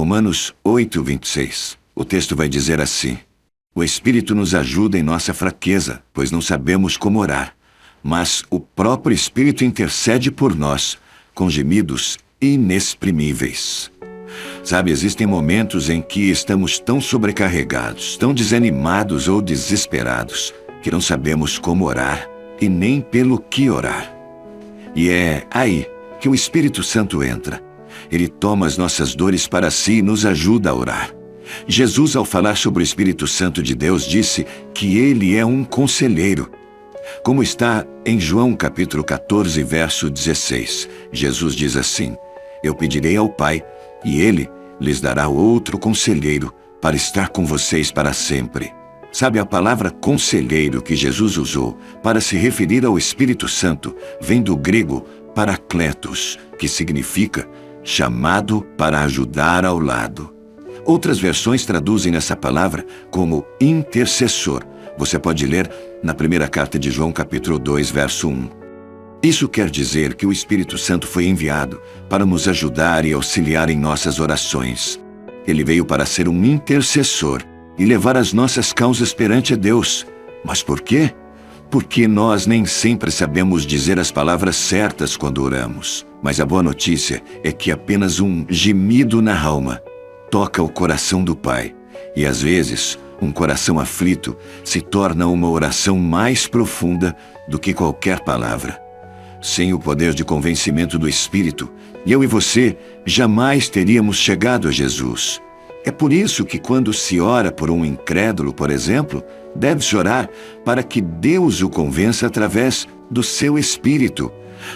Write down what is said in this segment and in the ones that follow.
Romanos 8:26. O texto vai dizer assim: o Espírito nos ajuda em nossa fraqueza, pois não sabemos como orar, mas o próprio Espírito intercede por nós, com gemidos inexprimíveis. Sabe, existem momentos em que estamos tão sobrecarregados, tão desanimados ou desesperados, que não sabemos como orar e nem pelo que orar. E é aí que o Espírito Santo entra. Ele toma as nossas dores para si e nos ajuda a orar. Jesus, ao falar sobre o Espírito Santo de Deus, disse que ele é um conselheiro. Como está em João capítulo 14, verso 16. Jesus diz assim: eu pedirei ao Pai, e ele lhes dará outro conselheiro para estar com vocês para sempre. Sabe, a palavra conselheiro que Jesus usou para se referir ao Espírito Santo vem do grego parakletos, que significa chamado para ajudar ao lado. Outras versões traduzem essa palavra como intercessor. Você pode ler na primeira carta de João, capítulo 2, verso 1. Isso quer dizer que o Espírito Santo foi enviado para nos ajudar e auxiliar em nossas orações. Ele veio para ser um intercessor e levar as nossas causas perante a Deus. Mas por quê? Porque nós nem sempre sabemos dizer as palavras certas quando oramos. Mas a boa notícia é que apenas um gemido na alma toca o coração do Pai. E às vezes, um coração aflito se torna uma oração mais profunda do que qualquer palavra. Sem o poder de convencimento do Espírito, eu e você jamais teríamos chegado a Jesus. É por isso que quando se ora por um incrédulo, por exemplo, deve-se orar para que Deus o convença através do seu Espírito.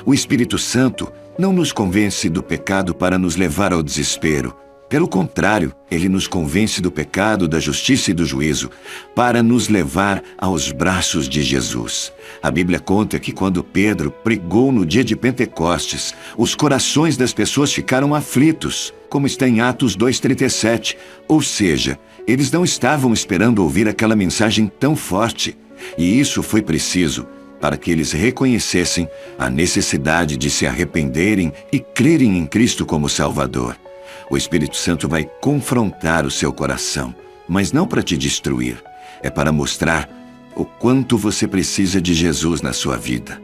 O Espírito Santo não nos convence do pecado para nos levar ao desespero. Pelo contrário, ele nos convence do pecado, da justiça e do juízo, para nos levar aos braços de Jesus. A Bíblia conta que quando Pedro pregou no dia de Pentecostes, os corações das pessoas ficaram aflitos, como está em Atos 2:37. Ou seja, eles não estavam esperando ouvir aquela mensagem tão forte. E isso foi preciso para que eles reconhecessem a necessidade de se arrependerem e crerem em Cristo como Salvador. O Espírito Santo vai confrontar o seu coração, mas não para te destruir. É para mostrar o quanto você precisa de Jesus na sua vida.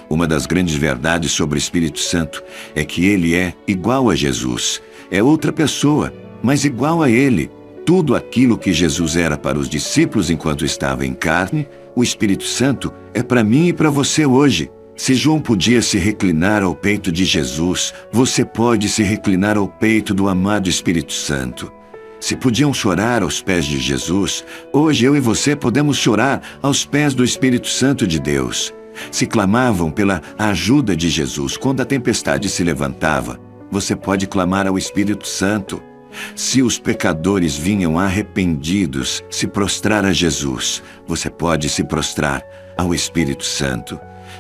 Uma das grandes verdades sobre o Espírito Santo é que ele é igual a Jesus. É outra pessoa, mas igual a ele. Tudo aquilo que Jesus era para os discípulos enquanto estava em carne, o Espírito Santo é para mim e para você hoje. Se João podia se reclinar ao peito de Jesus, você pode se reclinar ao peito do amado Espírito Santo. Se podiam chorar aos pés de Jesus, hoje eu e você podemos chorar aos pés do Espírito Santo de Deus. Se clamavam pela ajuda de Jesus quando a tempestade se levantava, você pode clamar ao Espírito Santo. Se os pecadores vinham arrependidos se prostrar a Jesus, você pode se prostrar ao Espírito Santo.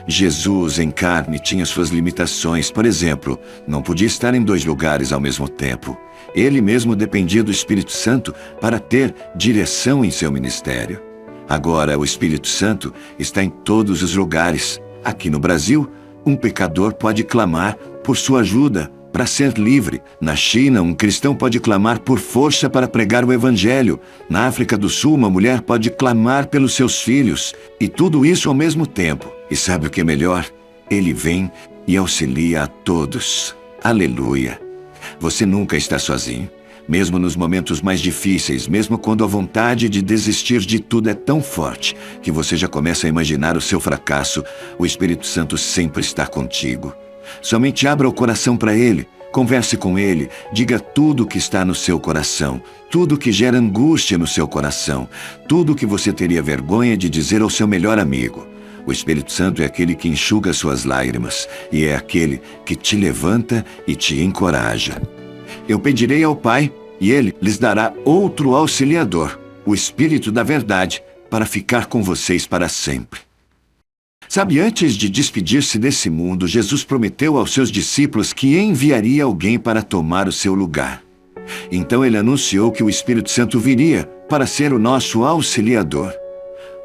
Jesus em carne tinha suas limitações. Por exemplo, não podia estar em 2 lugares ao mesmo tempo. Ele mesmo dependia do Espírito Santo para ter direção em seu ministério. Agora, o Espírito Santo está em todos os lugares. Aqui no Brasil, um pecador pode clamar por sua ajuda para ser livre. Na China, um cristão pode clamar por força para pregar o Evangelho. Na África do Sul, uma mulher pode clamar pelos seus filhos. E tudo isso ao mesmo tempo. E sabe o que é melhor? Ele vem e auxilia a todos. Aleluia! Você nunca está sozinho. Mesmo nos momentos mais difíceis, mesmo quando a vontade de desistir de tudo é tão forte que você já começa a imaginar o seu fracasso, o Espírito Santo sempre está contigo. Somente abra o coração para ele, converse com ele, diga tudo o que está no seu coração, tudo que gera angústia no seu coração, tudo que você teria vergonha de dizer ao seu melhor amigo. O Espírito Santo é aquele que enxuga suas lágrimas e é aquele que te levanta e te encoraja. Eu pedirei ao Pai e ele lhes dará outro auxiliador, o Espírito da Verdade, para ficar com vocês para sempre. Sabe, antes de despedir-se desse mundo, Jesus prometeu aos seus discípulos que enviaria alguém para tomar o seu lugar. Então ele anunciou que o Espírito Santo viria para ser o nosso auxiliador.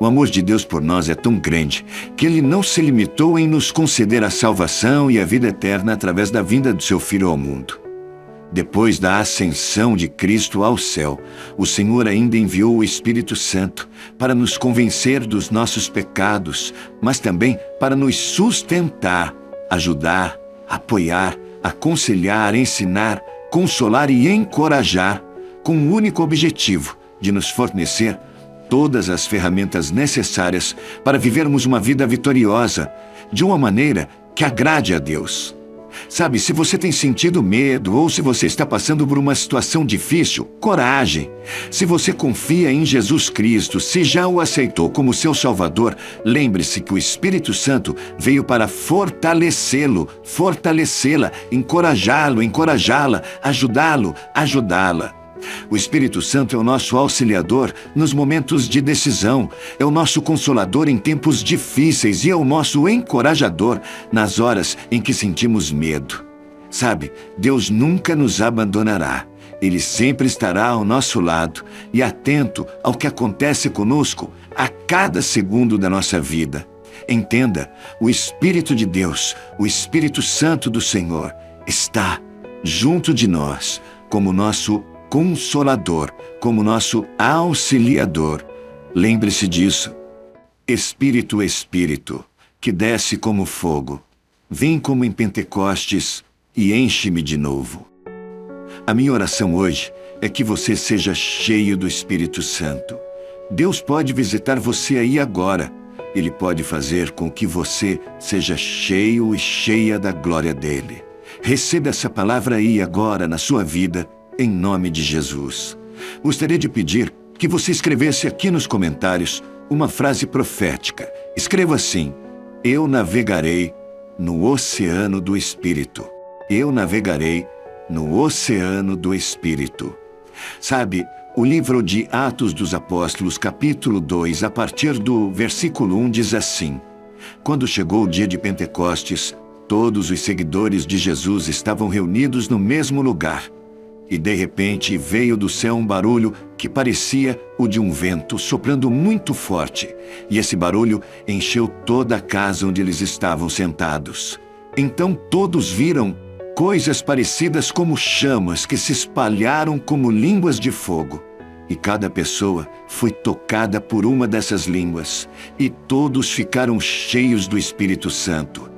O amor de Deus por nós é tão grande que ele não se limitou em nos conceder a salvação e a vida eterna através da vinda do seu Filho ao mundo. Depois da ascensão de Cristo ao céu, o Senhor ainda enviou o Espírito Santo para nos convencer dos nossos pecados, mas também para nos sustentar, ajudar, apoiar, aconselhar, ensinar, consolar e encorajar, com o único objetivo de nos fornecer todas as ferramentas necessárias para vivermos uma vida vitoriosa, de uma maneira que agrade a Deus. Sabe, se você tem sentido medo ou se você está passando por uma situação difícil, coragem. Se você confia em Jesus Cristo, se já o aceitou como seu Salvador, lembre-se que o Espírito Santo veio para fortalecê-lo, fortalecê-la, encorajá-lo, encorajá-la, ajudá-lo, ajudá-la. O Espírito Santo é o nosso auxiliador nos momentos de decisão, é o nosso consolador em tempos difíceis e é o nosso encorajador nas horas em que sentimos medo. Sabe, Deus nunca nos abandonará. Ele sempre estará ao nosso lado e atento ao que acontece conosco a cada segundo da nossa vida. Entenda, o Espírito de Deus, o Espírito Santo do Senhor, está junto de nós como nosso Consolador, como nosso auxiliador. Lembre-se disso. Espírito, Espírito, que desce como fogo, vem como em Pentecostes e enche-me de novo. A minha oração hoje é que você seja cheio do Espírito Santo. Deus pode visitar você aí agora. Ele pode fazer com que você seja cheio e cheia da glória dele. Receba essa palavra aí agora na sua vida, em nome de Jesus. Gostaria de pedir que você escrevesse aqui nos comentários uma frase profética. Escreva assim: eu navegarei no oceano do Espírito. Eu navegarei no oceano do Espírito. Sabe, o livro de Atos dos Apóstolos, capítulo 2, a partir do versículo 1, diz assim: quando chegou o dia de Pentecostes, todos os seguidores de Jesus estavam reunidos no mesmo lugar. E de repente veio do céu um barulho que parecia o de um vento soprando muito forte. E esse barulho encheu toda a casa onde eles estavam sentados. Então todos viram coisas parecidas como chamas que se espalharam como línguas de fogo. E cada pessoa foi tocada por uma dessas línguas. E todos ficaram cheios do Espírito Santo.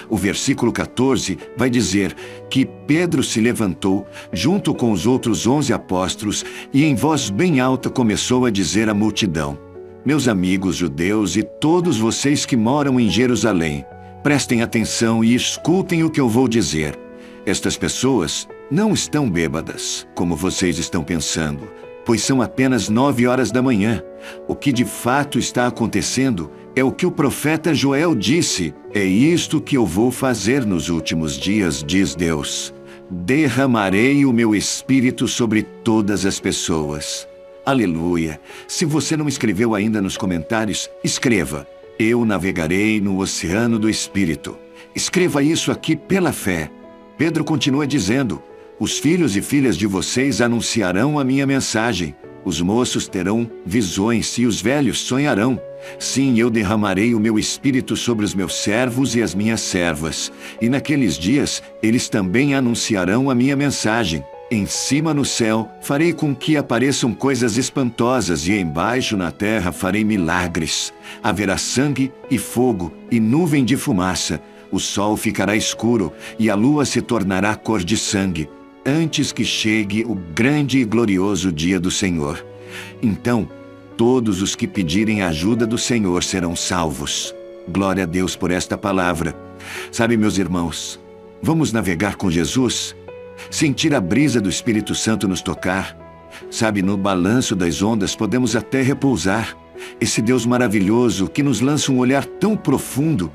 O versículo 14 vai dizer que Pedro se levantou, junto com os outros 11 apóstolos, e em voz bem alta começou a dizer à multidão: meus amigos judeus e todos vocês que moram em Jerusalém, prestem atenção e escutem o que eu vou dizer. Estas pessoas não estão bêbadas, como vocês estão pensando, pois são apenas 9 horas da manhã. O que de fato está acontecendo é o que o profeta Joel disse: é isto que eu vou fazer nos últimos dias, diz Deus. Derramarei o meu espírito sobre todas as pessoas. Aleluia! Se você não escreveu ainda nos comentários, escreva: eu navegarei no oceano do Espírito. Escreva isso aqui pela fé. Pedro continua dizendo: os filhos e filhas de vocês anunciarão a minha mensagem. Os moços terão visões e os velhos sonharão. Sim, eu derramarei o meu espírito sobre os meus servos e as minhas servas. E naqueles dias, eles também anunciarão a minha mensagem. Em cima no céu, farei com que apareçam coisas espantosas, e embaixo na terra farei milagres. Haverá sangue e fogo e nuvem de fumaça. O sol ficará escuro e a lua se tornará cor de sangue, antes que chegue o grande e glorioso dia do Senhor. Então, todos os que pedirem a ajuda do Senhor serão salvos. Glória a Deus por esta palavra. Sabe, meus irmãos, vamos navegar com Jesus? Sentir a brisa do Espírito Santo nos tocar? Sabe, no balanço das ondas podemos até repousar. Esse Deus maravilhoso que nos lança um olhar tão profundo.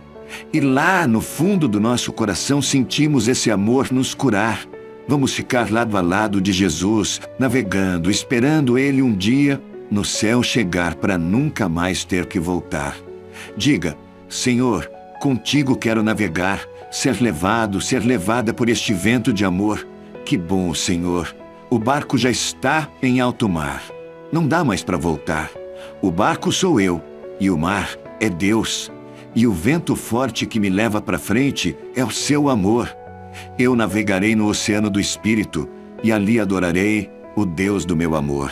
E lá no fundo do nosso coração sentimos esse amor nos curar. Vamos ficar lado a lado de Jesus, navegando, esperando Ele um dia no céu chegar para nunca mais ter que voltar. Diga: Senhor, contigo quero navegar, ser levado, ser levada por este vento de amor. Que bom, Senhor! O barco já está em alto mar. Não dá mais para voltar. O barco sou eu, e o mar é Deus. E o vento forte que me leva para frente é o seu amor. Eu navegarei no oceano do Espírito, e ali adorarei o Deus do meu amor.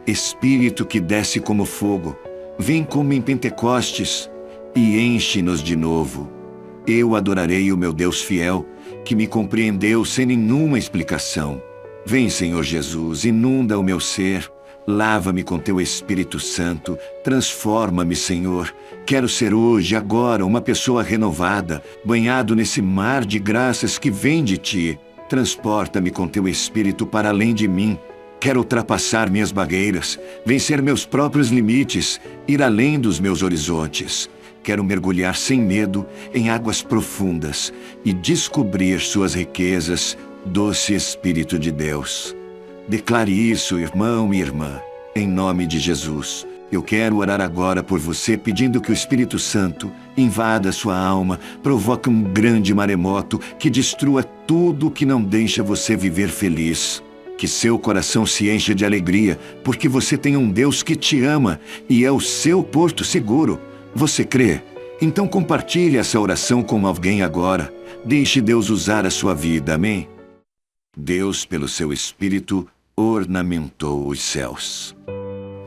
Espírito que desce como fogo, vem como em Pentecostes e enche-nos de novo. Eu adorarei o meu Deus fiel, que me compreendeu sem nenhuma explicação. Vem, Senhor Jesus, inunda o meu ser, lava-me com teu Espírito Santo, transforma-me, Senhor. Quero ser hoje, agora, uma pessoa renovada, banhado nesse mar de graças que vem de ti. Transporta-me com teu Espírito para além de mim. Quero ultrapassar minhas barreiras, vencer meus próprios limites, ir além dos meus horizontes. Quero mergulhar sem medo em águas profundas e descobrir suas riquezas, doce Espírito de Deus. Declare isso, irmão e irmã, em nome de Jesus. Eu quero orar agora por você, pedindo que o Espírito Santo invada sua alma, provoque um grande maremoto que destrua tudo que não deixa você viver feliz. Que seu coração se encha de alegria, porque você tem um Deus que te ama e é o seu porto seguro. Você crê? Então compartilhe essa oração com alguém agora. Deixe Deus usar a sua vida, amém? Deus, pelo seu Espírito, ornamentou os céus.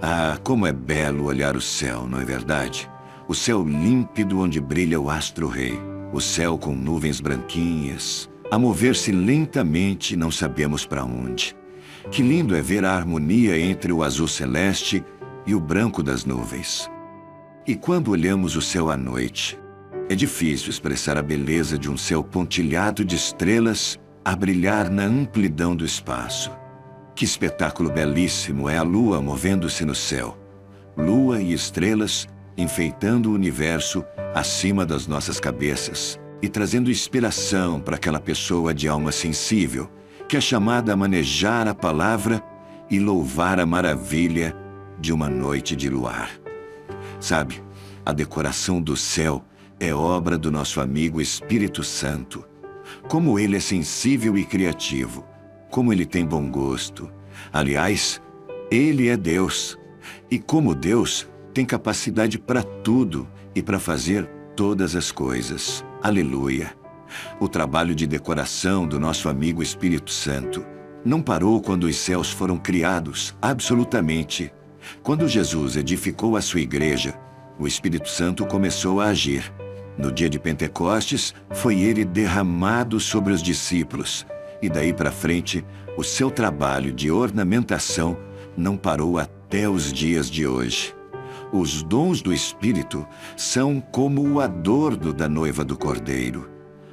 Ah, como é belo olhar o céu, não é verdade? O céu límpido onde brilha o astro-rei. O céu com nuvens branquinhas, a mover-se lentamente, não sabemos para onde. Que lindo é ver a harmonia entre o azul celeste e o branco das nuvens. E quando olhamos o céu à noite, é difícil expressar a beleza de um céu pontilhado de estrelas a brilhar na amplidão do espaço. Que espetáculo belíssimo é a lua movendo-se no céu. Lua e estrelas enfeitando o universo acima das nossas cabeças e trazendo inspiração para aquela pessoa de alma sensível que é chamada a manejar a palavra e louvar a maravilha de uma noite de luar. Sabe, a decoração do céu é obra do nosso amigo Espírito Santo. Como ele é sensível e criativo, como ele tem bom gosto. Aliás, ele é Deus. E como Deus, tem capacidade para tudo e para fazer todas as coisas. Aleluia! O trabalho de decoração do nosso amigo Espírito Santo não parou quando os céus foram criados, absolutamente. Quando Jesus edificou a sua igreja, o Espírito Santo começou a agir. No dia de Pentecostes, foi ele derramado sobre os discípulos. E daí para frente, o seu trabalho de ornamentação não parou até os dias de hoje. Os dons do Espírito são como o adorno da noiva do Cordeiro.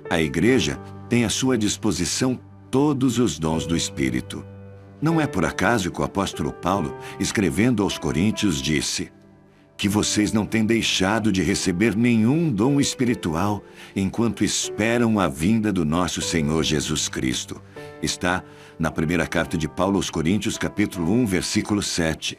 A igreja tem à sua disposição todos os dons do Espírito. Não é por acaso que o apóstolo Paulo, escrevendo aos Coríntios, disse que vocês não têm deixado de receber nenhum dom espiritual enquanto esperam a vinda do nosso Senhor Jesus Cristo. Está na primeira carta de Paulo aos Coríntios, capítulo 1, versículo 7.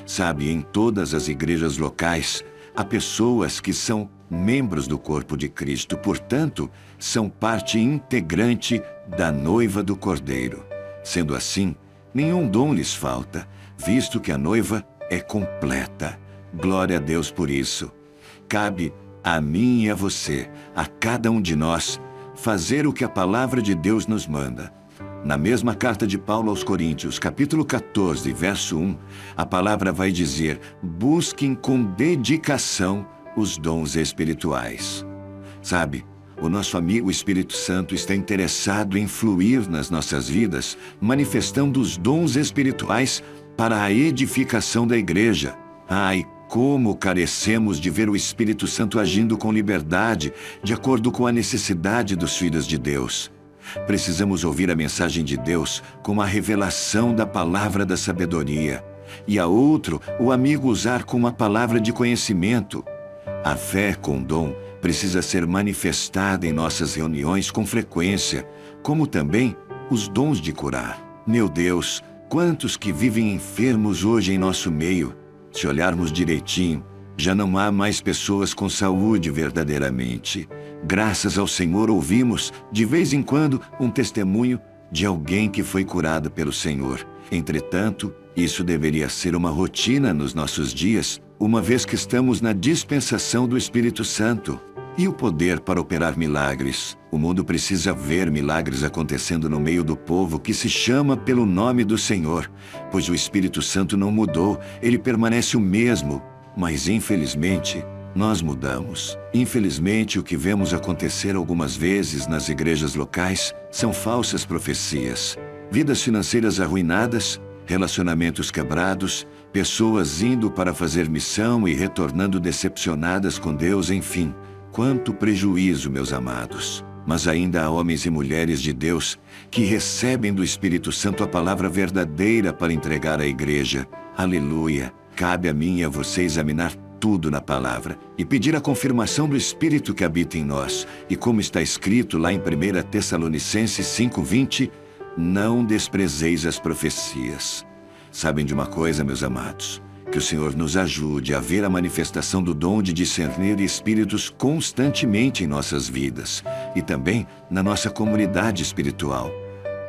Sabe, em todas as igrejas locais, há pessoas que são membros do corpo de Cristo, portanto, são parte integrante da noiva do Cordeiro. Sendo assim, nenhum dom lhes falta, visto que a noiva é completa. Glória a Deus por isso. Cabe a mim e a você, a cada um de nós, fazer o que a palavra de Deus nos manda. Na mesma carta de Paulo aos Coríntios, capítulo 14, verso 1, a palavra vai dizer: busquem com dedicação os dons espirituais. Sabe, o nosso amigo Espírito Santo está interessado em fluir nas nossas vidas, manifestando os dons espirituais para a edificação da igreja. Ai, como carecemos de ver o Espírito Santo agindo com liberdade, de acordo com a necessidade dos filhos de Deus. Precisamos ouvir a mensagem de Deus com a revelação da palavra da sabedoria, e a outro, o amigo usar com uma palavra de conhecimento. A fé com dom precisa ser manifestada em nossas reuniões com frequência, como também os dons de curar. Meu Deus, quantos que vivem enfermos hoje em nosso meio. Se olharmos direitinho, já não há mais pessoas com saúde verdadeiramente. Graças ao Senhor ouvimos, de vez em quando, um testemunho de alguém que foi curado pelo Senhor. Entretanto, isso deveria ser uma rotina nos nossos dias, uma vez que estamos na dispensação do Espírito Santo. e o poder para operar milagres. O mundo precisa ver milagres acontecendo no meio do povo que se chama pelo nome do Senhor, pois o Espírito Santo não mudou, ele permanece o mesmo, mas infelizmente nós mudamos. Infelizmente, o que vemos acontecer algumas vezes nas igrejas locais são falsas profecias. Vidas financeiras arruinadas, relacionamentos quebrados, pessoas indo para fazer missão e retornando decepcionadas com Deus, enfim. Quanto prejuízo, meus amados. Mas ainda há homens e mulheres de Deus que recebem do Espírito Santo a palavra verdadeira para entregar à igreja. Aleluia! Cabe a mim e a você examinar tudo na palavra e pedir a confirmação do Espírito que habita em nós. E como está escrito lá em 1 Tessalonicenses 5:20, não desprezeis as profecias. Sabem de uma coisa, meus amados? Que o Senhor nos ajude a ver a manifestação do dom de discernir espíritos constantemente em nossas vidas e também na nossa comunidade espiritual.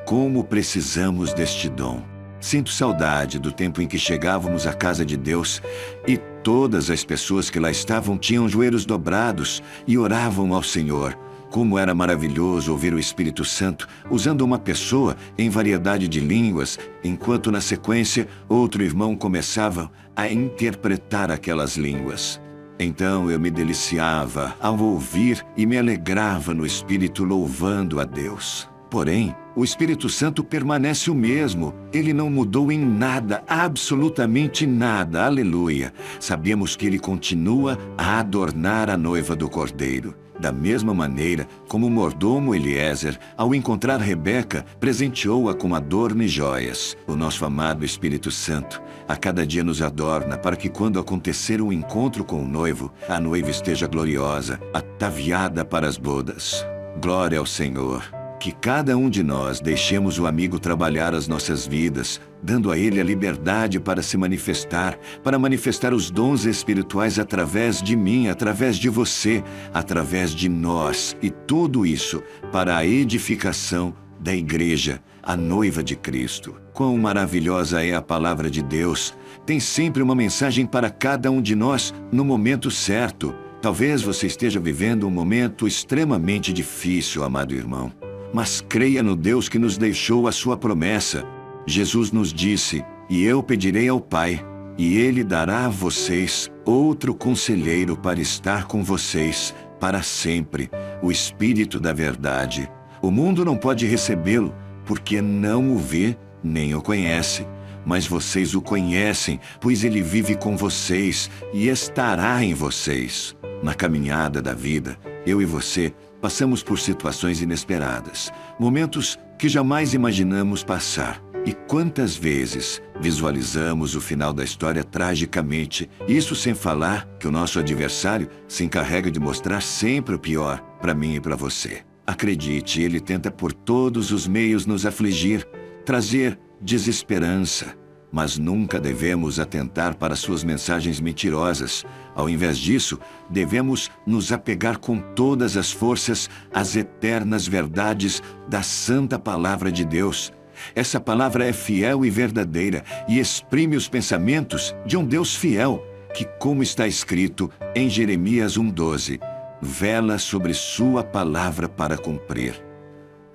Como precisamos deste dom! Sinto saudade do tempo em que chegávamos à casa de Deus e todas as pessoas que lá estavam tinham joelhos dobrados e oravam ao Senhor. Como era maravilhoso ouvir o Espírito Santo usando uma pessoa em variedade de línguas, enquanto na sequência outro irmão começava a interpretar aquelas línguas. Então eu me deliciava ao ouvir e me alegrava no Espírito louvando a Deus. Porém, o Espírito Santo permanece o mesmo. Ele não mudou em nada, absolutamente nada. Aleluia! Sabemos que ele continua a adornar a noiva do Cordeiro. Da mesma maneira como o mordomo Eliezer, ao encontrar Rebeca, presenteou-a com adorno e joias. O nosso amado Espírito Santo a cada dia nos adorna para que quando acontecer o encontro com o noivo, a noiva esteja gloriosa, ataviada para as bodas. Glória ao Senhor! Que cada um de nós deixemos o amigo trabalhar as nossas vidas, dando a ele a liberdade para se manifestar, para manifestar os dons espirituais através de mim, através de você, através de nós. E tudo isso para a edificação da igreja, a noiva de Cristo. Quão maravilhosa é a palavra de Deus! Tem sempre uma mensagem para cada um de nós no momento certo. Talvez você esteja vivendo um momento extremamente difícil, amado irmão. Mas creia no Deus que nos deixou a sua promessa. Jesus nos disse, e eu pedirei ao Pai, e Ele dará a vocês outro conselheiro para estar com vocês para sempre, o Espírito da verdade. O mundo não pode recebê-lo, porque não o vê nem o conhece. Mas vocês o conhecem, pois ele vive com vocês e estará em vocês. Na caminhada da vida, eu e você passamos por situações inesperadas, momentos que jamais imaginamos passar. E quantas vezes visualizamos o final da história tragicamente, isso sem falar que o nosso adversário se encarrega de mostrar sempre o pior para mim e para você. Acredite, ele tenta por todos os meios nos afligir, trazer desesperança, mas nunca devemos atentar para suas mensagens mentirosas. Ao invés disso, devemos nos apegar com todas as forças às eternas verdades da Santa Palavra de Deus. Essa palavra é fiel e verdadeira e exprime os pensamentos de um Deus fiel, que, como está escrito em Jeremias 1:12, vela sobre sua palavra para cumprir.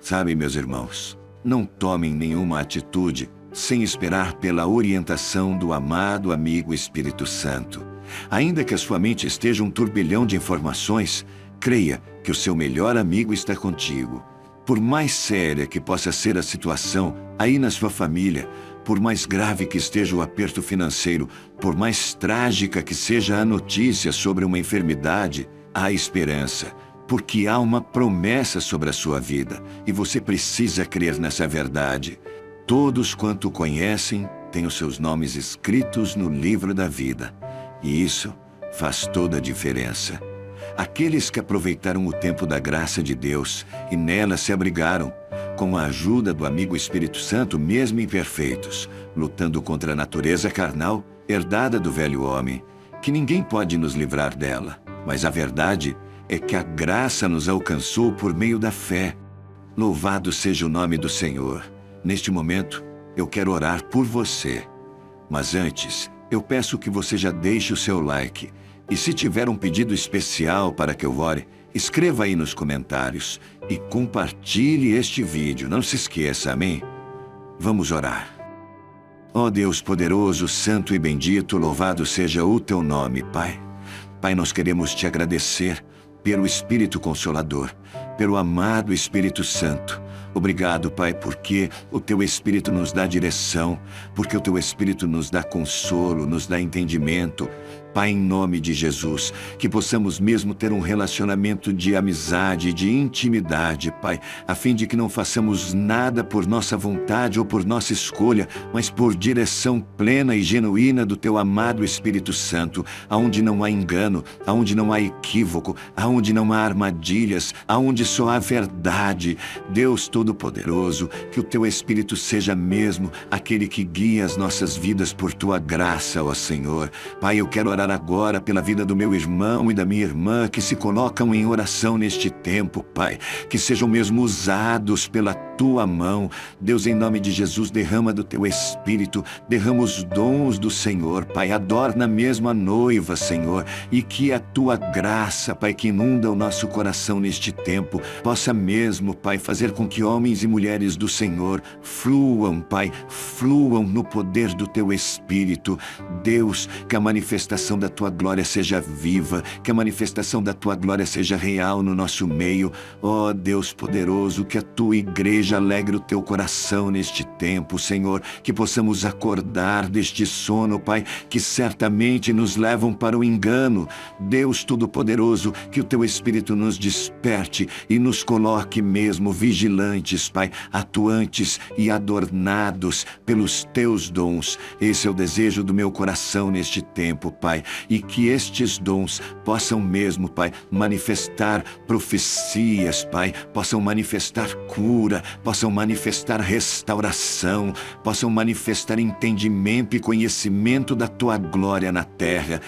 Sabe, meus irmãos, não tomem nenhuma atitude sem esperar pela orientação do amado amigo Espírito Santo. Ainda que a sua mente esteja um turbilhão de informações, creia que o seu melhor amigo está contigo. Por mais séria que possa ser a situação aí na sua família, por mais grave que esteja o aperto financeiro, por mais trágica que seja a notícia sobre uma enfermidade, há esperança, porque há uma promessa sobre a sua vida e você precisa crer nessa verdade. Todos quanto o conhecem têm os seus nomes escritos no livro da vida, e isso faz toda a diferença. Aqueles que aproveitaram o tempo da graça de Deus e nela se abrigaram, com a ajuda do amigo Espírito Santo, mesmo imperfeitos, lutando contra a natureza carnal herdada do velho homem, que ninguém pode nos livrar dela. Mas a verdade é que a graça nos alcançou por meio da fé. Louvado seja o nome do Senhor. Neste momento, eu quero orar por você. Mas antes, eu peço que você já deixe o seu like. E se tiver um pedido especial para que eu ore, Escreva aí nos comentários e compartilhe este vídeo. Não se esqueça, amém? Vamos orar. Ó Deus poderoso, santo e bendito, louvado seja o teu nome, Pai. Pai, nós queremos te agradecer pelo Espírito Consolador, pelo amado Espírito Santo. Obrigado, Pai, porque o Teu Espírito nos dá direção, porque o Teu Espírito nos dá consolo, nos dá entendimento. Pai, em nome de Jesus, que possamos mesmo ter um relacionamento de amizade, de intimidade, Pai, a fim de que não façamos nada por nossa vontade ou por nossa escolha, mas por direção plena e genuína do Teu amado Espírito Santo, aonde não há engano, aonde não há equívoco, aonde não há armadilhas, aonde só há verdade. Deus Todo-Poderoso, que o Teu Espírito seja mesmo aquele que guia as nossas vidas por Tua graça, ó Senhor. Pai, eu quero orar agora pela vida do meu irmão e da minha irmã que se colocam em oração neste tempo, Pai, que sejam mesmo usados pela Tua mão. Deus, em nome de Jesus, derrama do Teu Espírito, derrama os dons do Senhor, Pai, adorna mesmo a noiva, Senhor, e que a Tua graça, Pai, que inunda o nosso coração neste tempo, possa mesmo, Pai, fazer com que homens e mulheres do Senhor fluam, Pai, fluam no poder do Teu Espírito. Deus, que a manifestação da Tua glória seja viva, que a manifestação da Tua glória seja real no nosso meio. Ó Deus poderoso, que a Tua igreja alegre o Teu coração neste tempo, Senhor, que possamos acordar deste sono, Pai, que certamente nos levam para o engano. Deus Todo-Poderoso, que o Teu Espírito nos desperte e nos coloque mesmo vigilantes, Pai, atuantes e adornados pelos Teus dons. Esse é o desejo do meu coração neste tempo, Pai, e que estes dons possam mesmo, Pai, manifestar profecias, Pai, possam manifestar cura, possam manifestar restauração, possam manifestar entendimento e conhecimento da Tua glória na terra.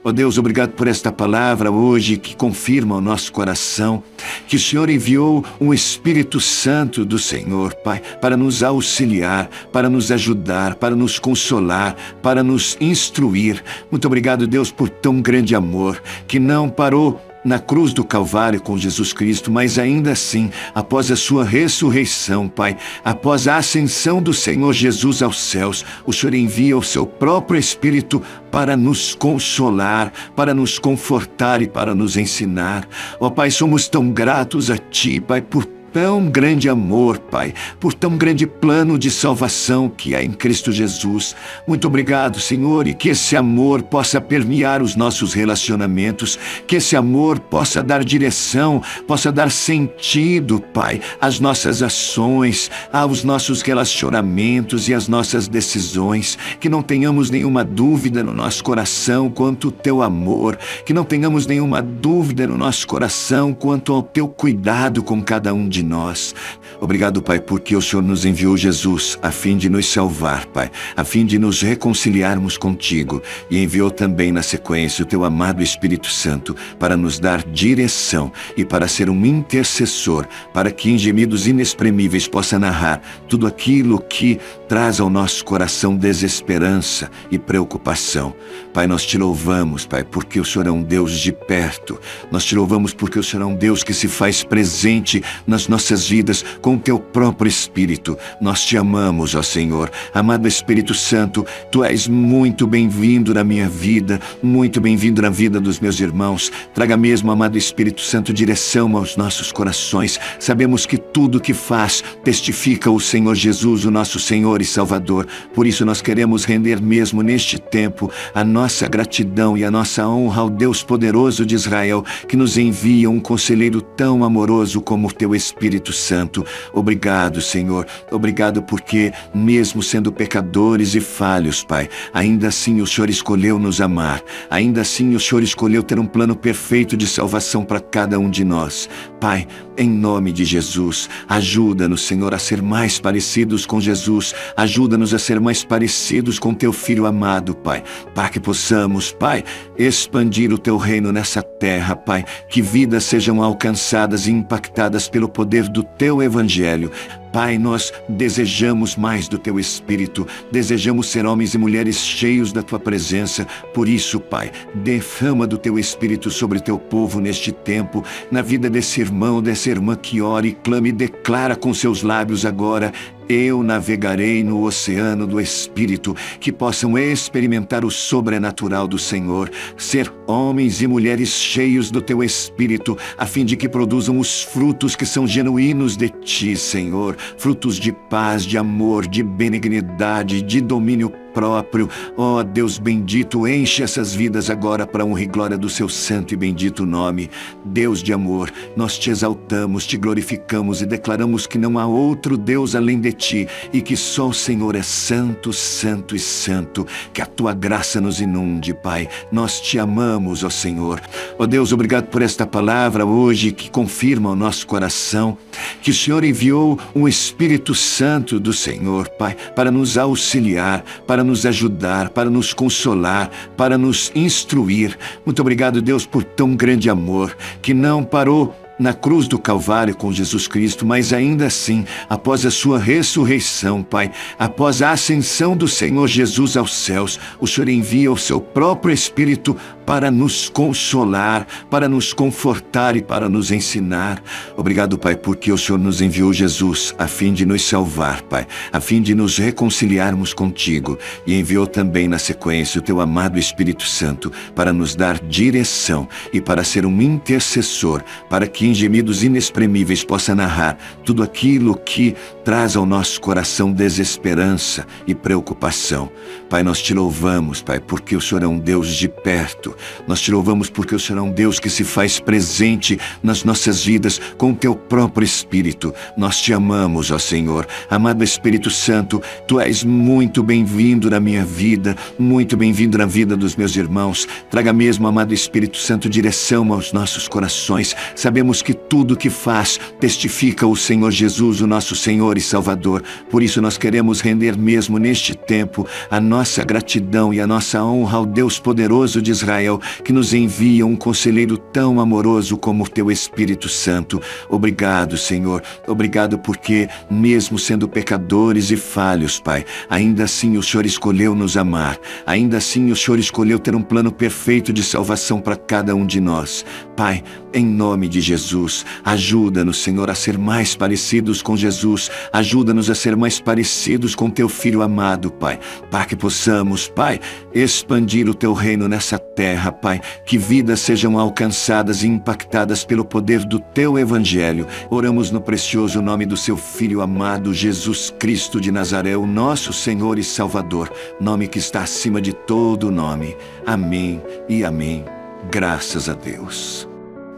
Ó Deus, obrigado por esta palavra hoje que confirma o nosso coração que o Senhor enviou um Espírito Santo do Senhor, Pai, para nos auxiliar, para nos ajudar, para nos consolar, para nos instruir. Muito obrigado, Deus, por tão grande amor que não parou na cruz do Calvário com Jesus Cristo, mas ainda assim, após a sua ressurreição, Pai, após a ascensão do Senhor Jesus aos céus, o Senhor envia o Seu próprio Espírito para nos consolar, para nos confortar e para nos ensinar. Ó Pai, somos tão gratos a Ti, Pai, por tão grande amor, Pai, por tão grande plano de salvação que há em Cristo Jesus. Muito obrigado, Senhor, e que esse amor possa permear os nossos relacionamentos, que esse amor possa dar direção, possa dar sentido, Pai, às nossas ações, aos nossos relacionamentos e às nossas decisões, que não tenhamos nenhuma dúvida no nosso coração quanto ao Teu amor, que não tenhamos nenhuma dúvida no nosso coração quanto ao Teu cuidado com cada um de nós. Obrigado, Pai, porque o Senhor nos enviou Jesus a fim de nos salvar, Pai, a fim de nos reconciliarmos contigo, e enviou também na sequência o Teu amado Espírito Santo para nos dar direção e para ser um intercessor, para que em gemidos inexprimíveis possa narrar tudo aquilo que traz ao nosso coração desesperança e preocupação. Pai, nós Te louvamos, Pai, porque o Senhor é um Deus de perto. Nós Te louvamos porque o Senhor é um Deus que se faz presente nas nossas vidas com o Teu próprio Espírito. Nós Te amamos, ó Senhor. Amado Espírito Santo, Tu és muito bem-vindo na minha vida, muito bem-vindo na vida dos meus irmãos. Traga mesmo, amado Espírito Santo, direção aos nossos corações. Sabemos que tudo que faz testifica o Senhor Jesus, o nosso Senhor e Salvador. Por isso nós queremos render mesmo neste tempo a nossa gratidão e a nossa honra ao Deus poderoso de Israel, que nos envia um conselheiro tão amoroso como o Teu Espírito Santo. Obrigado, Senhor. Obrigado porque, mesmo sendo pecadores e falhos, Pai, ainda assim o Senhor escolheu nos amar. Ainda assim o Senhor escolheu ter um plano perfeito de salvação para cada um de nós. Pai, em nome de Jesus, ajuda-nos, Senhor, a ser mais parecidos com Jesus. Ajuda-nos a ser mais parecidos com Teu Filho amado, Pai, para que possamos, Pai, expandir o Teu reino nessa terra, Pai, que vidas sejam alcançadas e impactadas pelo poder do Teu Evangelho. Pai, nós desejamos mais do Teu Espírito, desejamos ser homens e mulheres cheios da Tua presença. Por isso, Pai, derrama do Teu Espírito sobre Teu povo neste tempo, na vida desse irmão, dessa irmã que ora e clama e declara com seus lábios agora: eu navegarei no oceano do Espírito, que possam experimentar o sobrenatural do Senhor, ser homens e mulheres cheios do Teu Espírito, a fim de que produzam os frutos que são genuínos de Ti, Senhor, frutos de paz, de amor, de benignidade, de domínio próprio. Ó Deus bendito, enche essas vidas agora para a honra e glória do Seu santo e bendito nome. Deus de amor, nós Te exaltamos, Te glorificamos e declaramos que não há outro Deus além de Ti e que só o Senhor é santo, santo e santo. Que a Tua graça nos inunde, Pai. Nós Te amamos, ó Senhor. Ó Deus, obrigado por esta palavra hoje que confirma o nosso coração que o Senhor enviou um Espírito Santo do Senhor, Pai, para nos auxiliar, para nos ajudar, para nos consolar, para nos instruir. Muito obrigado, Deus, por tão grande amor, que não parou na cruz do Calvário com Jesus Cristo, mas ainda assim, após a sua ressurreição, Pai, após a ascensão do Senhor Jesus aos céus, o Senhor envia o Seu próprio Espírito para nos consolar, para nos confortar e para nos ensinar. Obrigado, Pai, porque o Senhor nos enviou Jesus a fim de nos salvar, Pai, a fim de nos reconciliarmos contigo, e enviou também na sequência o Teu amado Espírito Santo para nos dar direção e para ser um intercessor, para que em gemidos inexprimíveis possa narrar tudo aquilo que traz ao nosso coração desesperança e preocupação. Pai, nós Te louvamos, Pai, porque o Senhor é um Deus de perto. Nós Te louvamos porque o Senhor é um Deus que se faz presente nas nossas vidas com o Teu próprio Espírito. Nós Te amamos, ó Senhor. Amado Espírito Santo, Tu és muito bem-vindo na minha vida, muito bem-vindo na vida dos meus irmãos. Traga mesmo, amado Espírito Santo, direção aos nossos corações. Sabemos que tudo que faz testifica o Senhor Jesus, o nosso Senhor e Salvador. Por isso nós queremos render mesmo neste tempo a nossa gratidão e a nossa honra ao Deus poderoso de Israel, que nos envia um conselheiro tão amoroso como o Teu Espírito Santo. Obrigado, Senhor. Obrigado porque, mesmo sendo pecadores e falhos, Pai, ainda assim o Senhor escolheu nos amar. Ainda assim o Senhor escolheu ter um plano perfeito de salvação para cada um de nós. Pai, em nome de Jesus, ajuda-nos, Senhor, a ser mais parecidos com Jesus. Ajuda-nos a ser mais parecidos com Teu Filho amado, Pai, para que possamos, Pai, expandir o Teu reino nessa terra, Pai, que vidas sejam alcançadas e impactadas pelo poder do Teu Evangelho. Oramos no precioso nome do Seu Filho amado, Jesus Cristo de Nazaré, o nosso Senhor e Salvador, nome que está acima de todo nome. Amém e amém. Graças a Deus.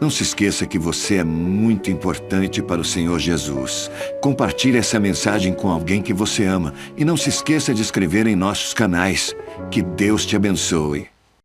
Não se esqueça que você é muito importante para o Senhor Jesus. Compartilhe essa mensagem com alguém que você ama e não se esqueça de inscrever em nossos canais. Que Deus te abençoe.